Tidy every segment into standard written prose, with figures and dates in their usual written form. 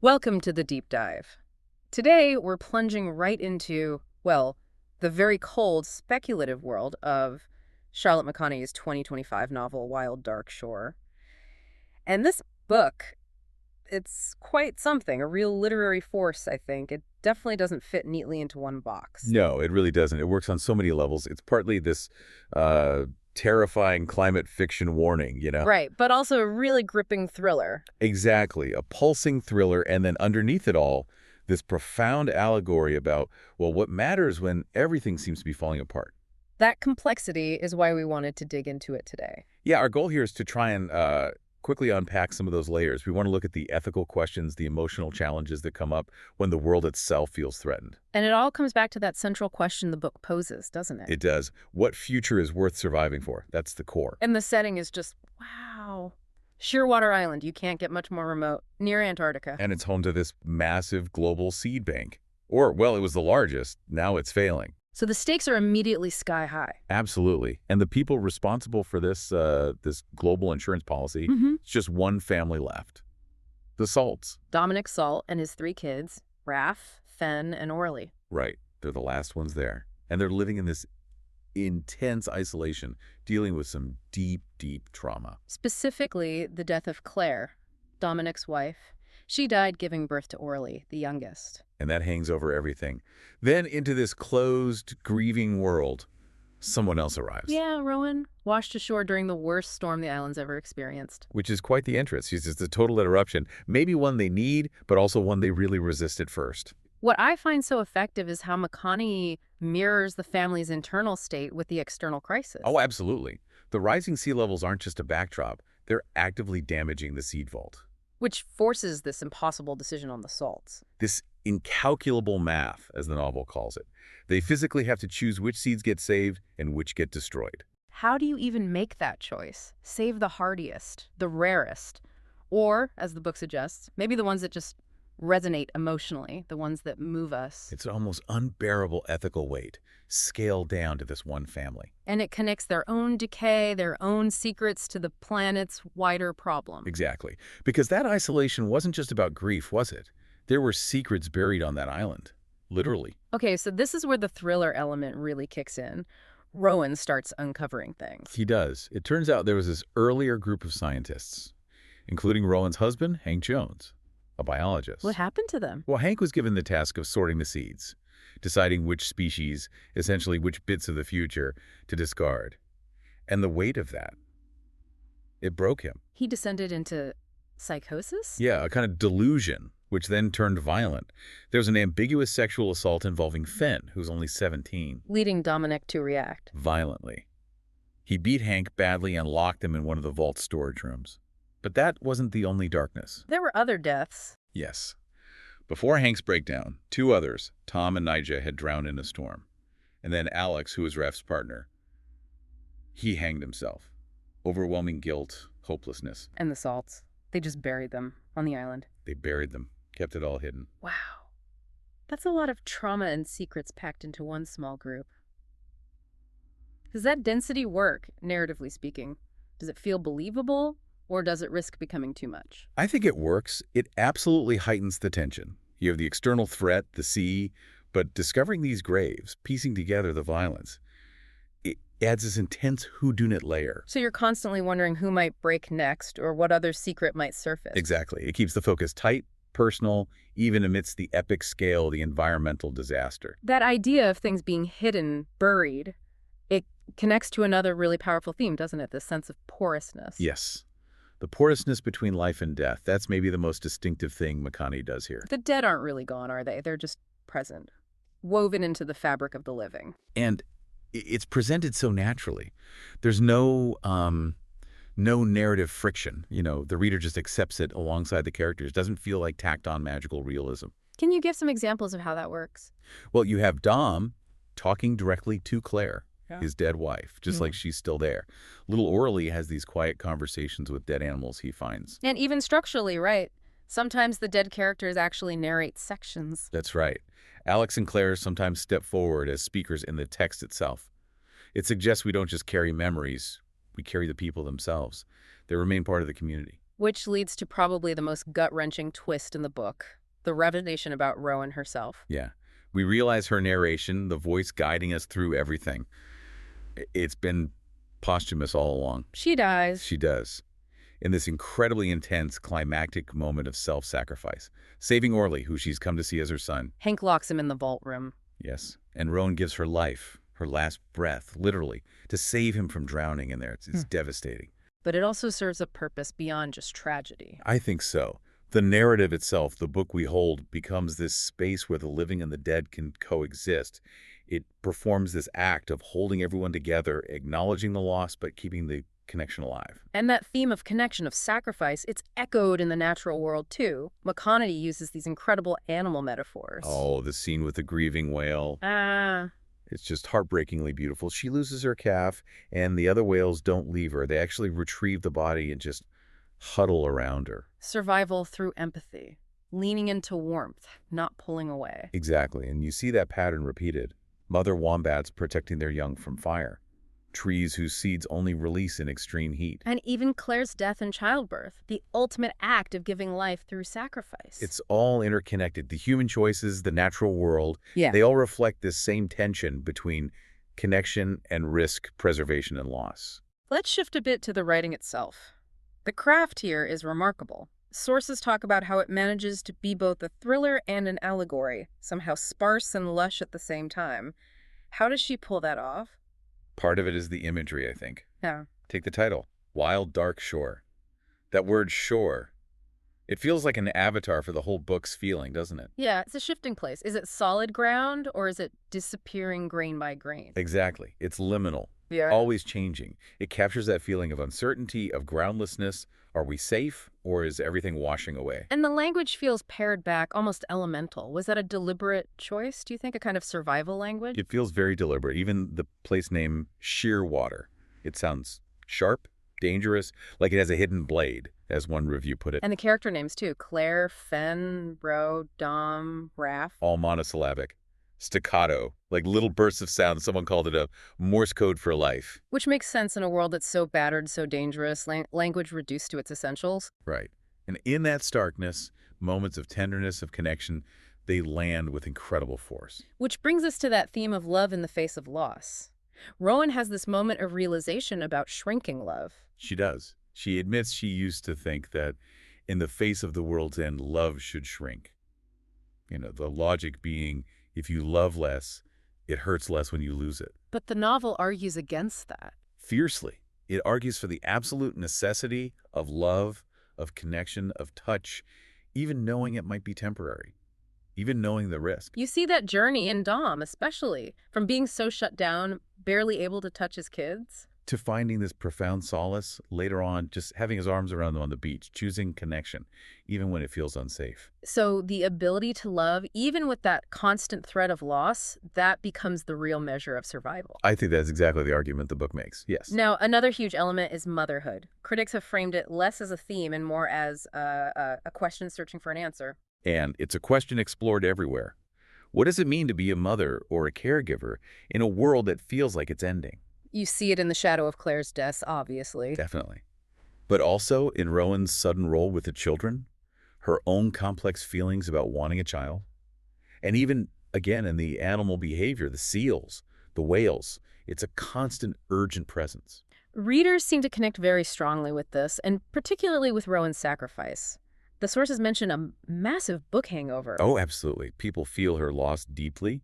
Welcome to the deep dive. Today, we're plunging right into, well, the very cold, speculative world of Charlotte McConaghy's 2025 novel, Wild Dark Shore. And this book, it's quite something, a real literary force, I think. It definitely doesn't fit neatly into one box. No, it really doesn't. It works on so many levels. It's partly this terrifying climate fiction warning, you know? Right, but also a really gripping thriller. Exactly. A pulsing thriller, and then underneath it all, this profound allegory about, well, what matters when everything seems to be falling apart. That complexity is why we wanted to dig into it today. Yeah, our goal here is to try and quickly unpack some of those layers. We want to look at the ethical questions, the emotional challenges that come up when the world itself feels threatened. And it all comes back to that central question the book poses, doesn't it? It does. What future is worth surviving for? That's the core. And the setting is just, wow. Shearwater Island, you can't get much more remote, near Antarctica. And it's home to this massive global seed bank. Or, well, it was the largest. Now it's failing. So the stakes are immediately sky high. Absolutely. And the people responsible for this global insurance policy, it's just one family left. The Salts. Dominic Salt and his 3 kids, Raff, Fen, and Orly. Right. They're the last ones there. And they're living in this intense isolation, dealing with some deep, deep trauma. Specifically, the death of Claire, Dominic's wife. She died giving birth to Orly, the youngest. And that hangs over everything. Then into this closed, grieving world, someone else arrives. Yeah, Rowan, washed ashore during the worst storm the island's ever experienced. Which is quite the entrance. It's just a total interruption. Maybe one they need, but also one they really resist at first. What I find so effective is how McConaghy mirrors the family's internal state with the external crisis. Oh, absolutely. The rising sea levels aren't just a backdrop. They're actively damaging the seed vault. Which forces this impossible decision on the Salts. This incalculable math, as the novel calls it. They physically have to choose which seeds get saved and which get destroyed. How do you even make that choice? Save the hardiest, the rarest, or, as the book suggests, maybe the ones that just resonate emotionally, the ones that move us. It's an almost unbearable ethical weight, scaled down to this one family. And it connects their own decay, their own secrets to the planet's wider problem. Exactly. Because that isolation wasn't just about grief, was it? There were secrets buried on that island. Literally. Okay, so this is where the thriller element really kicks in. Rowan starts uncovering things. He does. It turns out there was this earlier group of scientists, including Rowan's husband, Hank Jones, a biologist. What happened to them? Well, Hank was given the task of sorting the seeds, deciding which species, essentially which bits of the future, to discard. And the weight of that, it broke him. He descended into psychosis? Yeah, a kind of delusion, which then turned violent. There was an ambiguous sexual assault involving Fen, who's only 17. Leading Dominic to react. Violently. He beat Hank badly and locked him in one of the vault's storage rooms. But that wasn't the only darkness. There were other deaths. Yes. Before Hank's breakdown, 2 others, Tom and Nigel, had drowned in a storm. And then Alex, who was Raff's partner, he hanged himself. Overwhelming guilt, hopelessness. And the Salts. They just buried them on the island. They buried them, kept it all hidden. Wow. That's a lot of trauma and secrets packed into one small group. Does that density work, narratively speaking? Does it feel believable, or does it risk becoming too much? I think it works. It absolutely heightens the tension. You have the external threat, the sea, but discovering these graves, piecing together the violence, it adds this intense whodunit layer. So you're constantly wondering who might break next, or what other secret might surface. Exactly. It keeps the focus tight, personal, even amidst the epic scale of the environmental disaster. That idea of things being hidden, buried, it connects to another really powerful theme, doesn't it? This sense of porousness. Yes. The porousness between life and death, that's maybe the most distinctive thing McConaghy does here. The dead aren't really gone, are they? They're just present, woven into the fabric of the living. And it's presented so naturally. There's no narrative friction. You know, the reader just accepts it alongside the characters. It doesn't feel like tacked on magical realism. Can you give some examples of how that works? Well, you have Dom talking directly to Claire, his dead wife, just like she's still there. Little Orly has these quiet conversations with dead animals he finds. And even structurally, right? Sometimes the dead characters actually narrate sections. That's right. Alex and Claire sometimes step forward as speakers in the text itself. It suggests we don't just carry memories, we carry the people themselves. They remain part of the community. Which leads to probably the most gut-wrenching twist in the book, the revelation about Rowan herself. Yeah. We realize her narration, the voice guiding us through everything. It's been posthumous all along. She dies. She does. In this incredibly intense, climactic moment of self-sacrifice, saving Orly, who she's come to see as her son. Hank locks him in the vault room. Yes. And Rowan gives her life, her last breath, literally, to save him from drowning in there. It's devastating. But it also serves a purpose beyond just tragedy. I think so. The narrative itself, the book we hold, becomes this space where the living and the dead can coexist. It performs this act of holding everyone together, acknowledging the loss, but keeping the connection alive. And that theme of connection, of sacrifice, it's echoed in the natural world, too. McConaghy uses these incredible animal metaphors. Oh, the scene with the grieving whale. It's just heartbreakingly beautiful. She loses her calf, and the other whales don't leave her. They actually retrieve the body and just huddle around her. Survival through empathy. Leaning into warmth, not pulling away. Exactly, and you see that pattern repeated. Mother wombats protecting their young from fire. Trees whose seeds only release in extreme heat. And even Claire's death in childbirth, the ultimate act of giving life through sacrifice. It's all interconnected. The human choices, the natural world, Yeah. they all reflect this same tension between connection and risk, preservation and loss. Let's shift a bit to the writing itself. The craft here is remarkable. Sources talk about how it manages to be both a thriller and an allegory, somehow sparse and lush at the same time. How does she pull that off? Part of it is the imagery, I think. Yeah. Take the title, Wild Dark Shore. That word shore, it feels like an avatar for the whole book's feeling, doesn't it? Yeah, it's a shifting place. Is it solid ground or is it disappearing grain by grain? Exactly. It's liminal, Yeah. always changing. It captures that feeling of uncertainty, of groundlessness. Are we safe, or is everything washing away? And the language feels pared back, almost elemental. Was that a deliberate choice, do you think? A kind of survival language? It feels very deliberate. Even the place name Shearwater. It sounds sharp, dangerous, like it has a hidden blade, as one review put it. And the character names, too. Claire, Fen, Ro, Dom, Raff. All monosyllabic. Staccato, like little bursts of sound. Someone called it a Morse code for life. Which makes sense in a world that's so battered, so dangerous, language reduced to its essentials. Right. And in that starkness, moments of tenderness, of connection, they land with incredible force. Which brings us to that theme of love in the face of loss. Rowan has this moment of realization about shrinking love. She does. She admits she used to think that in the face of the world's end, love should shrink. You know, the logic being, if you love less, it hurts less when you lose it. But the novel argues against that. Fiercely. It argues for the absolute necessity of love, of connection, of touch, even knowing it might be temporary, even knowing the risk. You see that journey in Dom, especially, from being so shut down, barely able to touch his kids. To finding this profound solace later on, just having his arms around them on the beach, choosing connection, even when it feels unsafe. So the ability to love, even with that constant threat of loss, that becomes the real measure of survival. I think that's exactly the argument the book makes, yes. Now, another huge element is motherhood. Critics have framed it less as a theme and more as a question searching for an answer. And it's a question explored everywhere. What does it mean to be a mother or a caregiver in a world that feels like it's ending? You see it in the shadow of Claire's death, obviously. Definitely. But also in Rowan's sudden role with the children, her own complex feelings about wanting a child, and even, again, in the animal behavior, the seals, the whales, it's a constant, urgent presence. Readers seem to connect very strongly with this, and particularly with Rowan's sacrifice. The sources mention a massive book hangover. Oh, absolutely. People feel her loss deeply,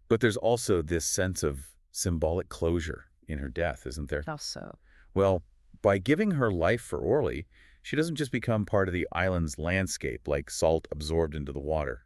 but there's also this sense of symbolic closure in her death, isn't there? How so? Well, by giving her life for Orly, she doesn't just become part of the island's landscape like salt absorbed into the water.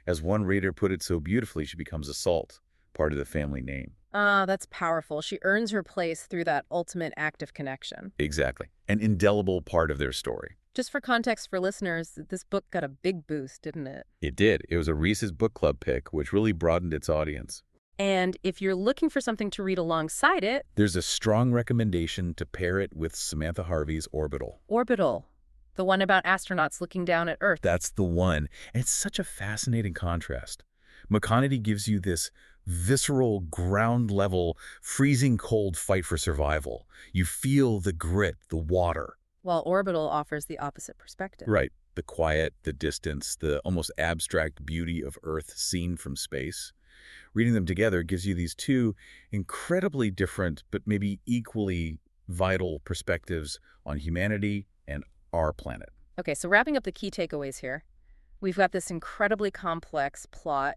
As one reader put it so beautifully, she becomes a salt, part of the family name. Ah, that's powerful. She earns her place through that ultimate act of connection. Exactly. An indelible part of their story. Just for context for listeners, this book got a big boost, didn't it? It did. It was a Reese's book club pick, which really broadened its audience. And if you're looking for something to read alongside it, There's a strong recommendation to pair it with Samantha Harvey's Orbital. Orbital, the one about astronauts looking down at Earth. That's the one. And it's such a fascinating contrast. McConaghy gives you this visceral, ground-level, freezing cold fight for survival. You feel the grit, the water. while orbital offers the opposite perspective. Right. The quiet, the distance, the almost abstract beauty of Earth seen from space. Reading them together gives you these two incredibly different, but maybe equally vital perspectives on humanity and our planet. Okay, so wrapping up the key takeaways here, we've got this incredibly complex plot,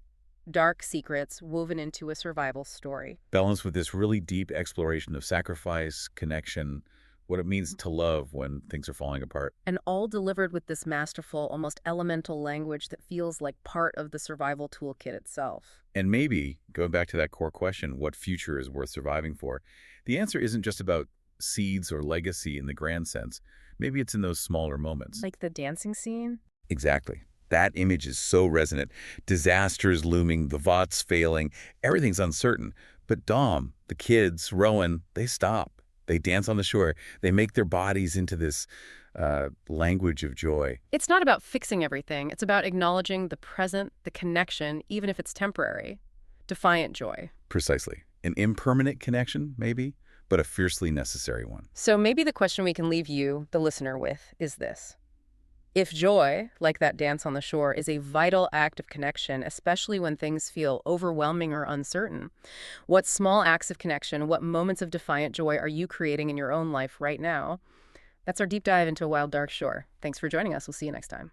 dark secrets woven into a survival story. Balanced with this really deep exploration of sacrifice, connection, what it means to love when things are falling apart. And all delivered with this masterful, almost elemental language that feels like part of the survival toolkit itself. And maybe, going back to that core question, what future is worth surviving for, the answer isn't just about seeds or legacy in the grand sense. Maybe it's in those smaller moments. Like the dancing scene? Exactly. That image is so resonant. Disasters looming, the VOTs failing, everything's uncertain. But Dom, the kids, Rowan, they stop. They dance on the shore. They make their bodies into this language of joy. It's not about fixing everything. It's about acknowledging the present, the connection, even if it's temporary. Defiant joy. Precisely. An impermanent connection, maybe, but a fiercely necessary one. So maybe the question we can leave you, the listener, with is this. If joy, like that dance on the shore, is a vital act of connection, especially when things feel overwhelming or uncertain, what small acts of connection, what moments of defiant joy are you creating in your own life right now? That's our deep dive into a wild, dark shore. Thanks for joining us. We'll see you next time.